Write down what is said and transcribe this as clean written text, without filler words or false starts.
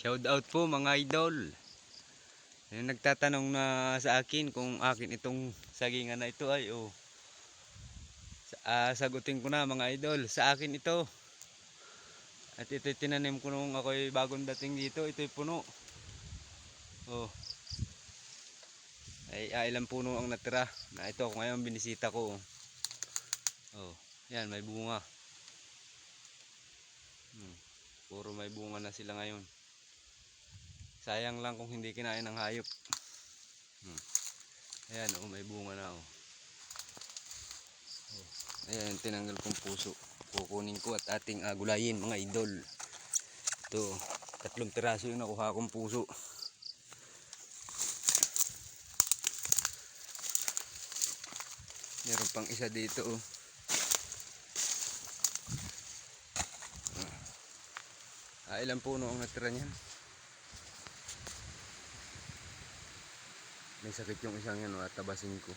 Shout out po mga idol. Yung nagtatanong na sa akin kung akin itong sagingan na ito ay sagutin ko na mga idol. Sa akin ito. At ito tinanim ko nung ako'y bagong dating dito. Ito'y puno. Oh. Ay ilang puno ang natira. Na ito ako ngayon binisita ko. Oh. Yan may bunga. Puro may bunga na sila ngayon. Sayang lang kung hindi kinain ng hayop. Ayan may bunga na Ayan, tinanggal kong puso. Kukunin ko at ating gulayin mga idol. Ito, 3 piraso yung nakuha kong puso. Meron pang isa dito ilang puno ang natira niyan. May sakit yung isang yan at tabasin ko.